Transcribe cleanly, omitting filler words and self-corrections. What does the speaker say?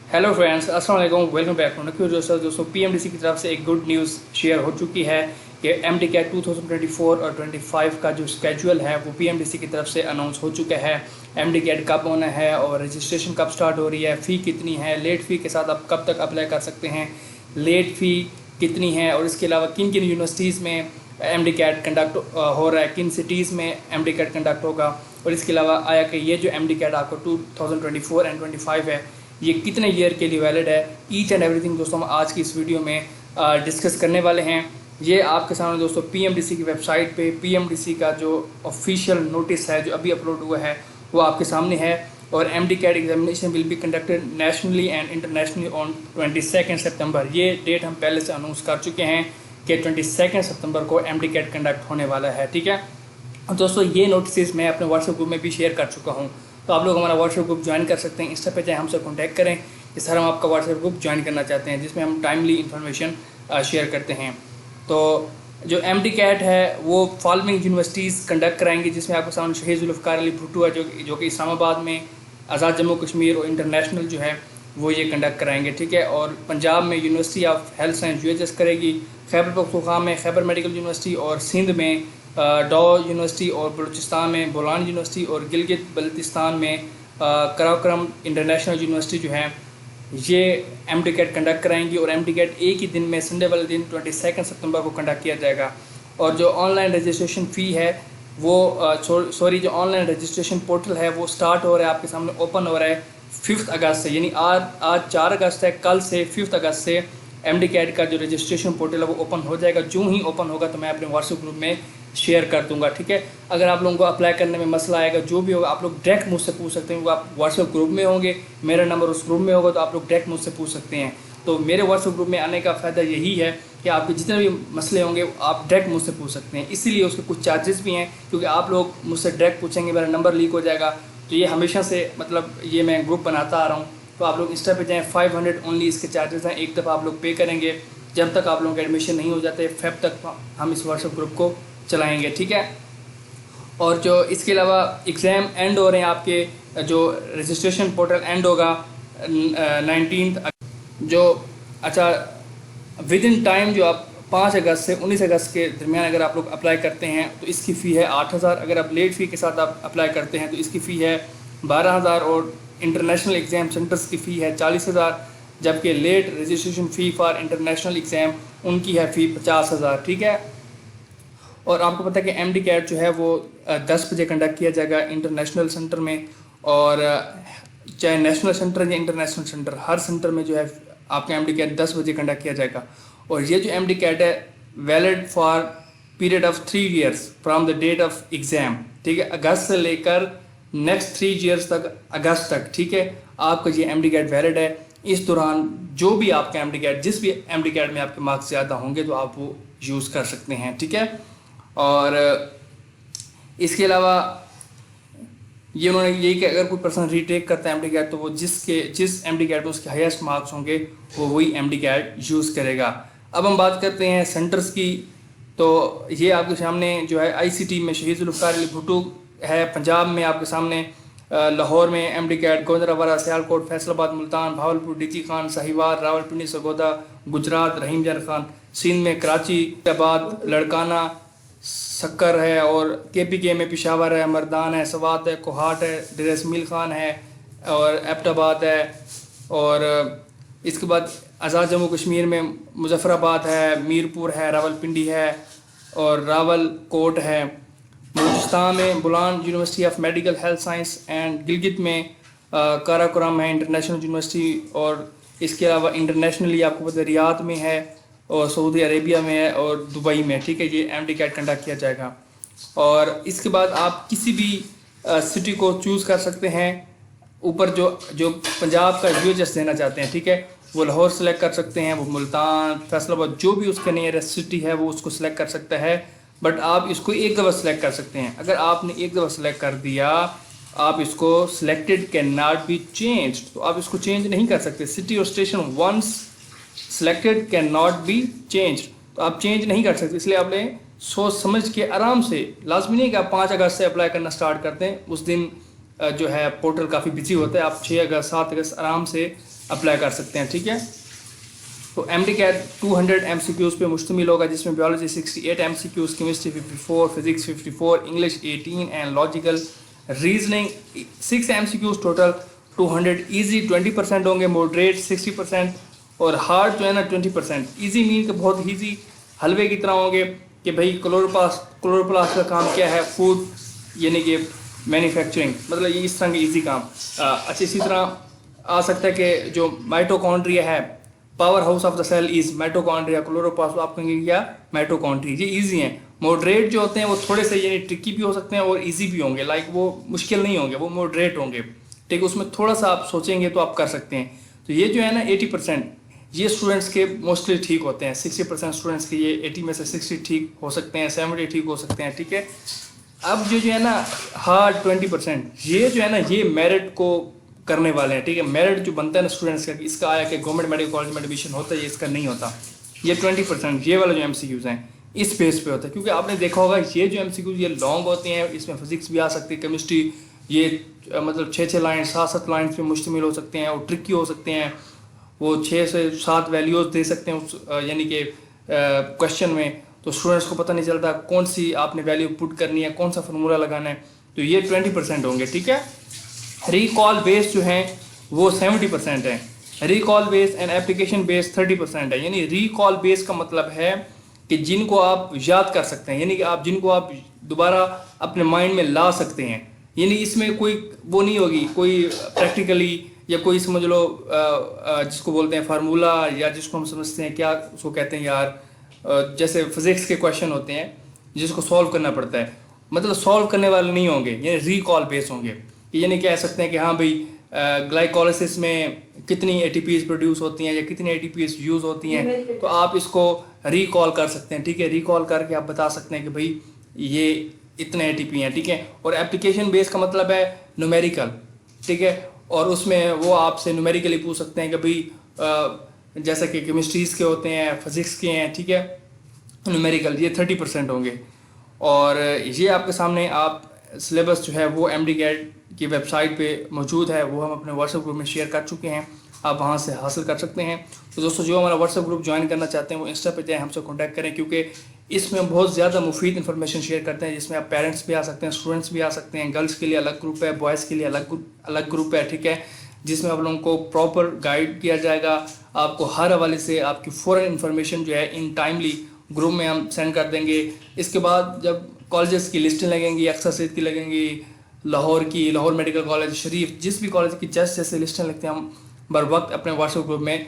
Hello friends, अस्सलाम वालेकुम, welcome back to दोस्तों पीएमडीसी की तरफ से एक गुड न्यूज़ शेयर हो चुकी है कि एमडीकैट 2024 और 25 का जो स्केड्यूल है वो पीएमडीसी की तरफ से अनाउंस हो चुका है। एमडीकैट कब होना है और रजिस्ट्रेशन कब स्टार्ट हो रही है, फ़ी कितनी है, लेट फ़ी के साथ आप कब तक अप्लाई कर सकते हैं, लेट फ़ी कितनी है और इसके अलावा किन किन यूनिवर्सिटीज़ में एमडीकैट कंडक्ट हो रहा है, किन सिटीज़ में एमडीकैट कंडक्ट होगा और इसके अलावा आया कि ये जो एमडीकैट आपको 2024 एंड 25 है ये कितने ईयर के लिए वैलिड है। ईच एंड एवरीथिंग दोस्तों हम आज की इस वीडियो में डिस्कस करने वाले हैं। ये आपके सामने दोस्तों पीएमडीसी की वेबसाइट पे पीएमडीसी का जो ऑफिशियल नोटिस है जो अभी अपलोड हुआ है वो आपके सामने है। और MDCAT examination will be conducted nationally and internationally on 22 सितंबर। ये डेट हम पहले से अनाउंस कर चुके हैं कि 22 सितंबर को एमडीकैट कंडक्ट होने वाला है। ठीक है दोस्तों, ये नोटिस मैं अपने व्हाट्सएप ग्रुप में भी शेयर कर चुका हूँ, तो आप लोग हमारा व्हाट्सएप ग्रुप ज्वाइन कर सकते हैं। इंस्टा पे चाहे हमसे कांटेक्ट करें कि सर हम आपका व्हाट्सएप ग्रुप ज्वाइन करना चाहते हैं जिसमें हम टाइमली इन्फॉर्मेशन शेयर करते हैं। तो जो एमडीकैट है वो फॉलोइंग यूनिवर्सिटीज़ कंडक्ट कराएंगे, जिसमें आपके सामने शहीद जुल्फ़िकार अली भुट्टो है जो कि इस्लामाबाद में, आज़ाद जम्मू कश्मीर और इंटरनेशनल जो है वो ये कंडक्ट कराएंगे। ठीक है, और पंजाब में university of health science UHS करेगी, खैबर पख्तूनख्वा में खैबर मेडिकल यूनिवर्सिटी और सिंध में डॉ यूनिवर्सिटी और बलूचिस्तान में बोलान यूनिवर्सिटी और गिलगित बल्तिस्तान में कराकोरम इंटरनेशनल यूनिवर्सिटी जो है ये एमडीकैट कंडक्ट कराएंगी। और एमडीकैट एक ही दिन में संडे वाले दिन 22 सितंबर को कंडक्ट किया जाएगा। और जो ऑनलाइन रजिस्ट्रेशन फ़ी है वो जो ऑनलाइन रजिस्ट्रेशन पोर्टल है वो स्टार्ट हो रहा है, आपके सामने ओपन हो रहा है 5 अगस्त से, यानी आज 4 अगस्त है, कल से 5 अगस्त से एमडीकैट का जो रजिस्ट्रेशन पोर्टल है वो ओपन हो जाएगा। जो ही ओपन होगा तो मैं अपने व्हाट्सएप ग्रुप में शेयर कर दूंगा। ठीक है, अगर आप लोगों को अप्लाई करने में मसला आएगा, जो भी होगा आप लोग डायरेक्ट मुझसे पूछ सकते हैं। वो आप व्हाट्सएप ग्रुप में होंगे, मेरा नंबर उस ग्रुप में होगा, तो आप लोग डायरेक्ट मुझसे पूछ सकते हैं। तो मेरे व्हाट्सएप ग्रुप में आने का फ़ायदा यही है कि आपके जितने भी मसले होंगे आप डायरेक्ट मुझसे पूछ सकते हैं। इसीलिए उसके कुछ चार्जेस भी हैं, क्योंकि आप लोग मुझसे डायरेक्ट पूछेंगे मेरा नंबर लीक हो जाएगा। तो ये हमेशा से मतलब ये मैं ग्रुप बनाता आ रहा हूँ। तो आप लोग इंस्टा पे जाएँ, 500 ओनली इसके चार्जेस हैं, एक दफ़ा आप लोग पे करेंगे। जब तक आप लोगों के एडमिशन नहीं हो जाते फेब तक हम इस व्हाट्सएप ग्रुप को चलाएंगे। ठीक है, और जो इसके अलावा एग्ज़ाम एंड हो रहे हैं आपके, जो रजिस्ट्रेशन पोर्टल एंड होगा 19 जो अच्छा विद इन टाइम जो आप 5 अगस्त से 19 अगस्त के दरमियान अगर आप लोग अप्लाई करते हैं तो इसकी फ़ी है 8,000। अगर आप लेट फ़ी के साथ आप अप्लाई करते हैं तो इसकी फ़ी है 12,000 और इंटरनेशनल एग्ज़ाम सेंटर्स की फ़ी है 40,000, जबकि late registration fee for international exam उनकी है फ़ी 50,000। ठीक है, और आपको पता है कि एमडीकैट जो है वो 10 बजे कंडक्ट किया जाएगा इंटरनेशनल सेंटर में, और चाहे नेशनल सेंटर या इंटरनेशनल सेंटर, हर सेंटर में जो है आपका एमडीकैट 10 बजे कंडक्ट किया जाएगा। और ये जो एमडीकैट है valid for period of 3 years from the date of exam. ठीक है, अगस्त से लेकर नेक्स्ट 3 ईयर्स तक, अगस्त तक। ठीक है, आपका ये एमडीकैट वैलिड है। इस दौरान जो भी आपका एमडीकैट, जिस भी एमडीकैट में आपके मार्क्स ज़्यादा होंगे तो आप वो यूज़ कर सकते हैं। ठीक है, और इसके अलावा ये उन्होंने यही कि अगर कोई पर्सन रीटेक करता है एमडीकैट तो वो जिस एमडीकैट में उसके हाईएस्ट मार्क्स होंगे वो वही एमडीकैट यूज़ करेगा। अब हम बात करते हैं सेंटर्स की। तो ये आपके सामने जो है आईसीटी में शहीद जुल्फ़िकार अली भुट्टो है, पंजाब में आपके सामने लाहौर में एमडीकैट, गोविंदरावाला, सियालकोट, फैसलाबाद, मुल्तान, भावलपुर, डीजी खान, साहिवाल, रावलपिंडी, सरगोदा, गुजरात, रहीम जान खान, सिंध में कराची, इस्लामाबाद, लड़काना, सक्कर है, और केपीके में पिशावर है, मर्दान है, सवात है, कोहाट है, डेरेस मिल खान है और एबटाबाद है। और इसके बाद आज़ाद जम्मू कश्मीर में मुजफ्फराबाद है, मीरपुर है, रावलपिंडी है और रावलकोट है। बलूचिस्तान में Bolan university of medical health science and Gilgit में काराकोरम है इंटरनेशनल यूनिवर्सिटी। और इसके अलावा इंटरनेशनली आपको पता है रियाद में है और सऊदी अरेबिया में है और दुबई में। ठीक है, ये एमडीकैट कंडक्ट किया जाएगा। और इसके बाद आप किसी भी सिटी को चूज़ कर सकते हैं। ऊपर जो पंजाब का यूएचएस देना चाहते हैं, ठीक है, वो लाहौर सेलेक्ट कर सकते हैं, वो मुल्तान, फैसलाबाद, जो भी उसके नियरेस्ट सिटी है वो उसको सिलेक्ट कर सकता है। बट आप इसको एक दफ़ा सेलेक्ट कर सकते हैं। अगर आपने एक दफ़ा सेलेक्ट कर दिया, आप इसको selected can not be change, तो आप इसको चेंज नहीं कर सकते। सिटी और station once selected can not be change, तो आप चेंज नहीं कर सकते। इसलिए आपने सोच समझ के आराम से, लाजमी नहीं कि आप 5 अगस्त से अप्लाई करना स्टार्ट करते हैं, उस दिन जो है पोर्टल काफ़ी बिजी होता है। आप 6 अगस्त 7 अगस्त आराम से अप्लाई कर सकते हैं, ठीक है। तो MD कैट 200 MCQs पे मुश्तमिल होगा, जिसमें biology 68 MCQs, chemistry 54, physics 54, English 18 and logical reasoning 6 MCQs total. 200 easy 20% होंगे, मॉडरेट 60% और हार्ड जो है ना 20%। इजी मीन के बहुत इजी हलवे की तरह होंगे कि भाई क्लोरोप्लास्ट का काम क्या है, फूड यानी कि मैन्युफैक्चरिंग, मतलब ये इस तरह के इजी काम। अच्छा, इसी तरह आ सकता है कि जो माइटोकॉन्ड्रिया है, power house of the cell is mitochondria, chloroplast आप कहेंगे क्या, माइटोकॉन्ड्रिया, ये इजी हैं। मॉडरेट जो होते हैं वो थोड़े से यानी ट्रिकी भी हो सकते हैं और इजी भी होंगे, लाइक वो मुश्किल नहीं होंगे, वो मॉडरेट होंगे, ठीक है। उसमें थोड़ा सा आप सोचेंगे तो आप कर सकते हैं। तो ये जो है ना 80% ये स्टूडेंट्स के मोस्टली ठीक होते हैं। 60% स्टूडेंट्स के ये 80 में से 60 ठीक हो सकते हैं, 70 ठीक हो सकते हैं, ठीक है। अब जो है ना हार्ड 20% ये जो है ना ये मेरिट को करने वाले हैं, ठीक है। मेरिट जो बनता है ना स्टूडेंट्स का, इसका आया कि गवर्नमेंट मेडिकल कॉलेज में एडमिशन होता है, ये इसका नहीं होता। ये 20% ये वाला जो MCQs हैं इस बेस पे होता है, क्योंकि आपने देखा होगा ये जो MCQs ये लॉन्ग होते हैं, इसमें फिजिक्स भी आ सकती है, केमिस्ट्री ये मतलब 6-6 लाइन 7-7 लाइन पे मुश्तमिल हो सकते हैं और ट्रिकी हो सकते हैं। वो 6 से 7 वैल्यूज दे सकते हैं उस यानी कि क्वेश्चन में, तो स्टूडेंट्स को पता नहीं चलता कौन सी आपने वैल्यू पुट करनी है, कौन सा फार्मूला लगाना है। तो ये 20% होंगे, ठीक है। रिकॉल बेस जो हैं वो 70% है, recall base and application base 30% है। यानी रिकॉल बेस का मतलब है कि जिनको आप याद कर सकते हैं, यानी कि आप जिनको आप दोबारा अपने माइंड में ला सकते हैं, यानी इसमें कोई वो नहीं होगी कोई प्रैक्टिकली या कोई समझ लो जिसको बोलते हैं फार्मूला या जिसको हम समझते हैं क्या उसको कहते हैं यार, जैसे फिजिक्स के क्वेश्चन होते हैं जिसको सॉल्व करना पड़ता है, मतलब सॉल्व करने वाले नहीं होंगे, यानी रिकॉल बेस होंगे। यानी कह सकते हैं कि हाँ भाई ग्लाइकोलिसिस में कितनी ATPs प्रोड्यूस होती हैं या कितनी ATPs यूज़ होती हैं, तो आप इसको रिकॉल कर सकते हैं, ठीक है। रिकॉल करके आप बता सकते हैं कि भाई ये इतने ATP हैं, ठीक है। और एप्लीकेशन बेस का मतलब है न्यूमेरिकल, ठीक है। और उसमें वो आपसे न्यूमेरिकली पूछ सकते हैं कि भाई जैसा कि केमिस्ट्रीज़ के होते हैं, फिजिक्स के हैं, ठीक है, न्यूमेरिकल ये 30% होंगे। और ये आपके सामने आप सिलेबस जो है वो MD कैट की वेबसाइट पे मौजूद है, वो हम अपने व्हाट्सएप ग्रुप में शेयर कर चुके हैं, आप वहाँ से हासिल कर सकते हैं। तो दोस्तों जो हमारा व्हाट्सएप ग्रुप ज्वाइन करना चाहते हैं वो इंस्टा पे जाएँ, हमसे कॉन्टैक्ट करें, क्योंकि इसमें हम बहुत ज़्यादा मुफीद इन्फॉर्मेशन शेयर करते हैं, जिसमें आप पेरेंट्स भी आ सकते हैं, स्टूडेंट्स भी आ सकते हैं, गर्ल्स के लिए अलग ग्रुप है, बॉयज़ के लिए अलग ग्रुप है, ठीक है, जिसमें आप लोगों को प्रॉपर गाइड किया जाएगा। आपको हर हवाले से आपकी फ़ौरन इन्फॉर्मेशन जो है इन टाइमली ग्रुप में हम सेंड कर देंगे। इसके बाद जब कॉलेजेस की लिस्टें लगेंगी, अक्सर सैयद की लगेंगी, लाहौर मेडिकल कॉलेज, शरीफ, जिस भी कॉलेज की जैसे लिस्टें लगते हैं हम बर वक्त अपने व्हाट्सएप ग्रुप में